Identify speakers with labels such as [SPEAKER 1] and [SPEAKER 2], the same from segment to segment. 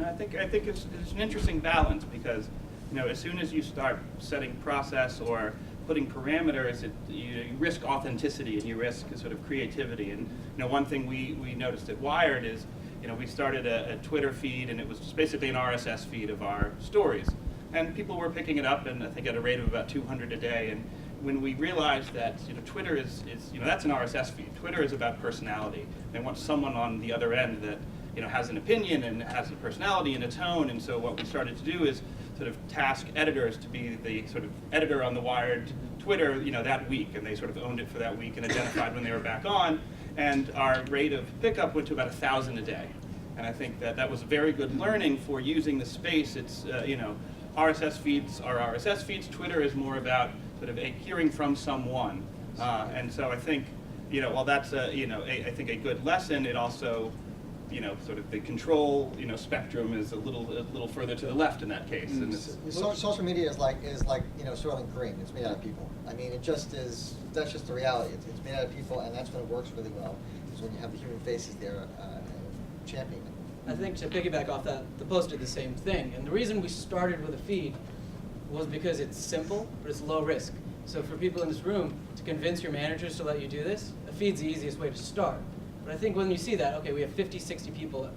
[SPEAKER 1] I think it's an interesting balance because, as soon as you start setting process or putting parameters, you risk authenticity and you risk sort of creativity. And one thing we noticed at Wired is, we started a Twitter feed, and it was just basically an RSS feed of our stories, and people were picking it up, and I think at a rate of about 200 a day. And when we realized that Twitter is that's an RSS feed. Twitter is about personality. They want someone on the other end that has an opinion and has a personality and a tone. And so what we started to do is sort of task editors to be the sort of editor on the Wired Twitter, that week, and they sort of owned it for that week and identified when they were back on. And our rate of pickup went to about 1,000 a day. And I think that was very good learning for using the space. It's RSS feeds are RSS feeds. Twitter is more about sort of hearing from someone. And so I think while that's I think a good lesson, it also sort of the control, spectrum is a little further to the left in that case. And
[SPEAKER 2] social media is like Soylent Green. It's made out of people. I mean, it just is. That's just the reality. It's made out of people, and that's when it works really well. Is when you have the human faces there championing it.
[SPEAKER 3] I think to piggyback off that, the Post did the same thing. And the reason we started with a feed was because it's simple, but it's low risk. So for people in this room, to convince your managers to let you do this, a feed's the easiest way to start. But I think when you see that, okay, we have 50, 60 people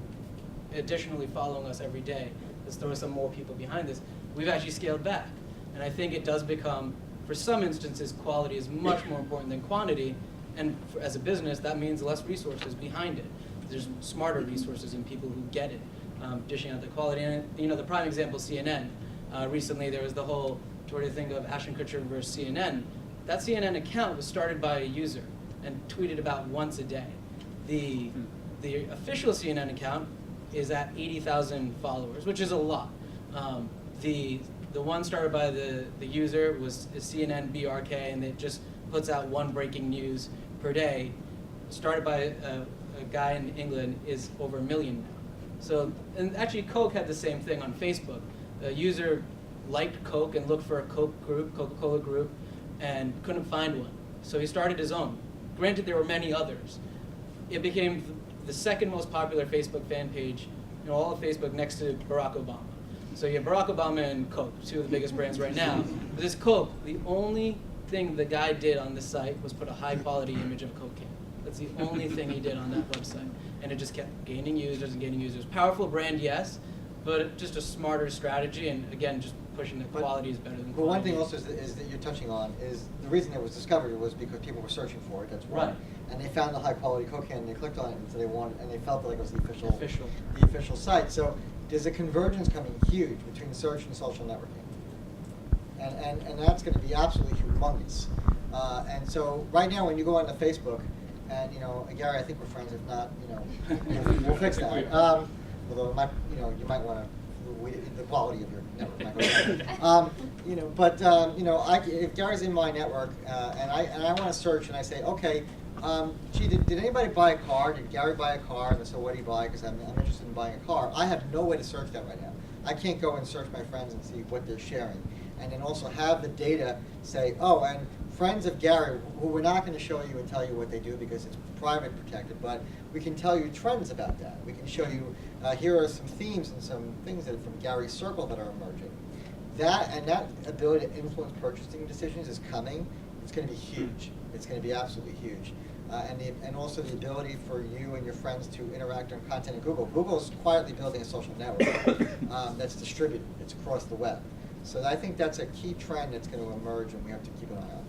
[SPEAKER 3] additionally following us every day, let's throw some more people behind this, we've actually scaled back. And I think it does become, for some instances, quality is much more important than quantity. And as a business, that means less resources behind it. There's smarter resources and people who get it, dishing out the quality. And the prime example is CNN. Recently, there was the whole sort of thing of Ashton Kutcher versus CNN. That CNN account was started by a user and tweeted about once a day. The official CNN account is at 80,000 followers, which is a lot. The one started by the user is CNN BRK, and it just puts out one breaking news per day. Started by a guy in England is over 1 million now. So, and actually Coke had the same thing on Facebook. A user liked Coke and looked for a Coke group, Coca-Cola group, and couldn't find one. So he started his own. Granted, there were many others. It became the second most popular Facebook fan page in all of Facebook, next to Barack Obama. So you have Barack Obama and Coke, two of the biggest brands right now. But this Coke, the only thing the guy did on this site was put a high quality image of a Coke can. That's the only thing he did on that website. And it just kept gaining users and gaining users. Powerful brand, yes, but just a smarter strategy, and again, just pushing the quality is better than quantity.
[SPEAKER 2] But one thing also is that you're touching on is the reason it was discovered was because people were searching for it. That's one. Right. And they found the high quality Coke can, and they clicked on it, and so they wanted, and they felt like it was the official site. So there's a convergence coming huge between search and social networking, and that's going to be absolutely humongous. And so right now, when you go onto Facebook, and Gary, I think we're friends. If not, we'll fix that. Although it might, you might want to. The quality of your network might go down. If Gary's in my network and I want to search and I say, okay, gee, did anybody buy a car? Did Gary buy a car? And so what did he buy? Because I'm interested in buying a car. I have no way to search that right now. I can't go and search my friends and see what they're sharing, and then also have the data say, oh, and friends of Gary, who we're not going to show you and tell you what they do because it's private protected, but we can tell you trends about that. We can show you, here are some themes and some things that from Gary's circle that are emerging. That ability to influence purchasing decisions is coming. It's going to be huge. It's going to be absolutely huge. And also the ability for you and your friends to interact on content in Google. Google's quietly building a social network that's distributed. It's across the web. So I think that's a key trend that's going to emerge, and we have to keep an eye on.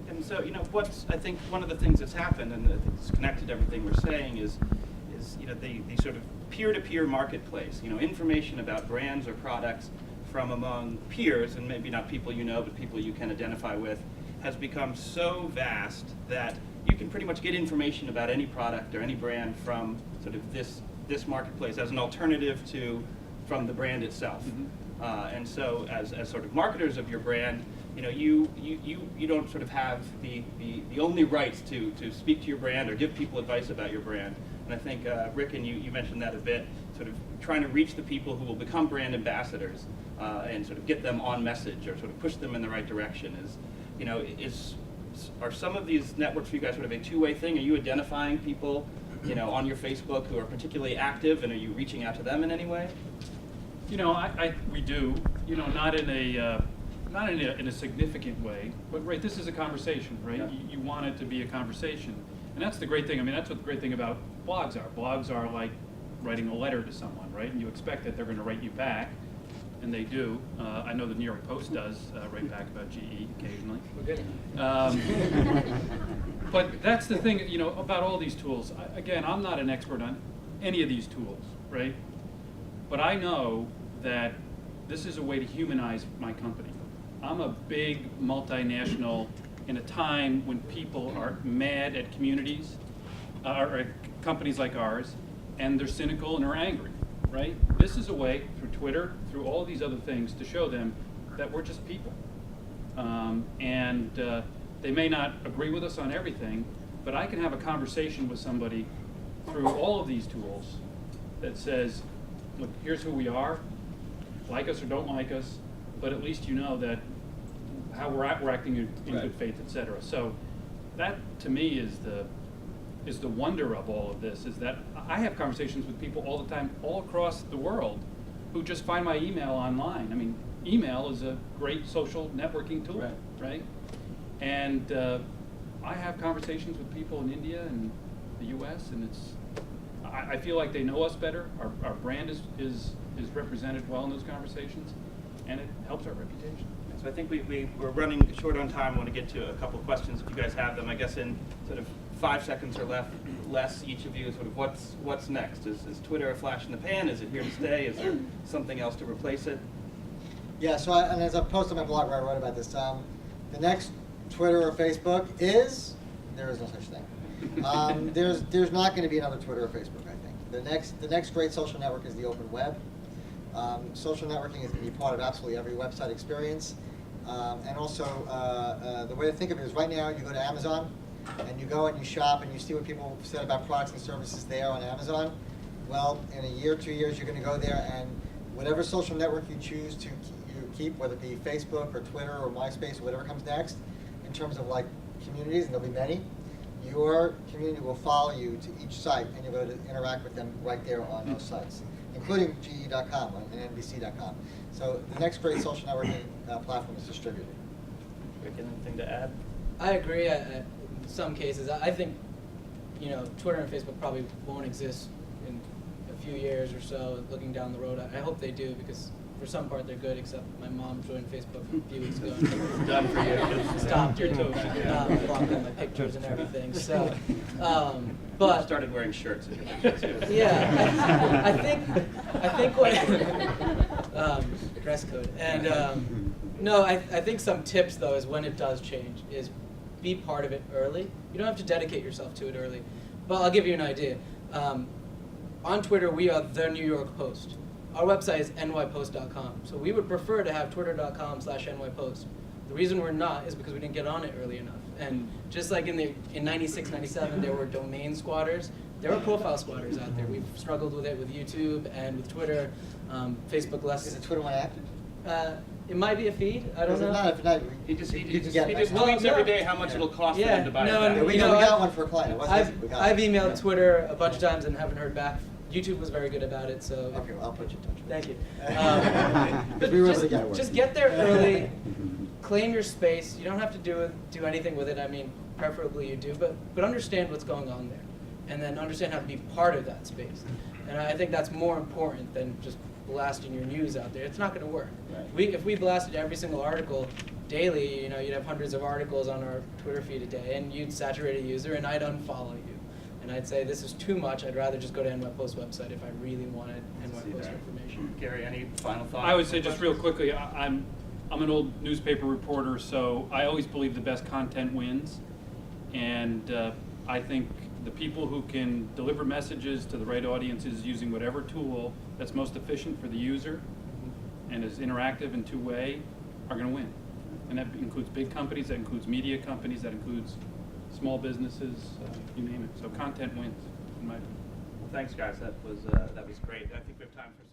[SPEAKER 1] And so, I think one of the things that's happened, and I think it's connected to everything we're saying, is the sort of peer-to-peer marketplace. Information about brands or products from among peers, and maybe not people but people you can identify with, has become so vast that you can pretty much get information about any product or any brand from sort of this marketplace as an alternative from the brand itself. Mm-hmm. And so, as sort of marketers of your brand, you don't sort of have the only rights to speak to your brand or give people advice about your brand. And I think, Rikin, you mentioned that a bit, sort of trying to reach the people who will become brand ambassadors and sort of get them on message or sort of push them in the right direction are some of these networks for you guys sort of a two-way thing? Are you identifying people you know, on your Facebook who are particularly active, and are you reaching out to them in any way?
[SPEAKER 4] You know, we do. You know, not in a significant way, but right, this is a conversation, right?
[SPEAKER 1] Yeah.
[SPEAKER 4] You want it to be a conversation, and that's the great thing. I mean, that's what the great thing about blogs are. Blogs are like writing a letter to someone, right? And you expect that they're going to write you back, and they do. I know the New York Post does write back about GE occasionally.
[SPEAKER 3] We're good.
[SPEAKER 4] But that's the thing, you know, about all these tools. Again, I'm not an expert on any of these tools, right? But I know that this is a way to humanize my company. I'm a big multinational in a time when people are mad at communities, or at companies like ours, and they're cynical and are angry, right? This is a way, through Twitter, through all these other things, to show them that we're just people. They may not agree with us on everything, but I can have a conversation with somebody through all of these tools that says, look, here's who we are, like us or don't like us, but at least you know that how we're acting in good faith, et cetera. So that, to me, is the wonder of all of this, is that I have conversations with people all the time, all across the world, who just find my email online. I mean, email is a great social networking tool, right? And I have conversations with people in India and the U.S., and I feel like they know us better. Our brand is represented well in those conversations, and it helps our reputation.
[SPEAKER 1] So I think we're running short on time. I want to get to a couple of questions if you guys have them. I guess in sort of 5 seconds or less, each of you, sort of what's next? Is Twitter a flash in the pan? Is it here to stay? Is there something else to replace it?
[SPEAKER 2] Yeah, so and as I posted on my blog where I wrote about this, the next Twitter or Facebook there is no such thing. There's not going to be another Twitter or Facebook, I think. The next great social network is the open web. Social networking is going to be part of absolutely every website experience. And also, the way to think of it is right now you go to Amazon and you go and you shop and you see what people said about products and services there on Amazon. Well, in a year, 2 years, you're going to go there and whatever social network you choose to keep, whether it be Facebook or Twitter or MySpace or whatever comes next, in terms of like communities, and there'll be many, your community will follow you to each site and you'll be able to interact with them right there on those sites, including GE.com and NBC.com. So the next great social networking platform is distributed.
[SPEAKER 1] Rikin, anything to add?
[SPEAKER 3] I agree. In some cases, I think, you know, Twitter and Facebook probably won't exist in a few years or so. Looking down the road, I hope they do, because for some part they're good. Except my mom joined Facebook a few weeks ago. And
[SPEAKER 1] Done for you.
[SPEAKER 3] Stopped
[SPEAKER 4] Your
[SPEAKER 3] it.
[SPEAKER 4] toes.
[SPEAKER 3] Blocked all my pictures and everything. So, but
[SPEAKER 1] Started wearing shirts. In your pictures.
[SPEAKER 3] yeah, I think what dress code and no, I think some tips though is when it does change is be part of it early. You don't have to dedicate yourself to it early, but I'll give you an idea. On Twitter, we are the New York Post. Our website is nypost.com, so we would prefer to have twitter.com/nypost. The reason we're not is because we didn't get on it early enough. And just like in 96, 97, there were domain squatters, there are profile squatters out there. We've struggled with it with YouTube and with Twitter, Facebook less.
[SPEAKER 2] Is the Twitter one active?
[SPEAKER 3] It might be a feed. I don't know.
[SPEAKER 2] If not,
[SPEAKER 1] He just
[SPEAKER 2] you can get it.
[SPEAKER 1] tweets
[SPEAKER 3] No.
[SPEAKER 1] every day how much it'll cost for them to buy
[SPEAKER 3] no,
[SPEAKER 1] it
[SPEAKER 3] and
[SPEAKER 1] back.
[SPEAKER 2] we
[SPEAKER 3] you know,
[SPEAKER 2] got one for a client. It wasn't easy. We got
[SPEAKER 3] I've
[SPEAKER 2] it.
[SPEAKER 3] emailed Twitter a bunch of times and haven't heard back. YouTube was very good about it, so.
[SPEAKER 2] Okay, well, I'll put you in touch with
[SPEAKER 3] Thank you.
[SPEAKER 2] Because we really got it.
[SPEAKER 3] Just get there early, claim your space. You don't have to do anything with it. I mean, preferably you do, but understand what's going on there, and then understand how to be part of that space. And I think that's more important than just blasting your news out there. It's not going to work.
[SPEAKER 1] Right.
[SPEAKER 3] If we blasted every single article daily, you know, you'd have hundreds of articles on our Twitter feed a day, and you'd saturate a user, and I'd unfollow you. And I'd say, this is too much. I'd rather just go to NYPost website if I really wanted NYPost information.
[SPEAKER 1] Gary, any final thoughts?
[SPEAKER 4] I would say just real quickly, I'm an old newspaper reporter, so I always believe the best content wins. And I think the people who can deliver messages to the right audiences using whatever tool that's most efficient for the user and is interactive and two-way are going to win. And that includes big companies, that includes media companies, that includes small businesses, you name it. So content wins, in my opinion.
[SPEAKER 1] Well, thanks, guys. That was great. I think we have time for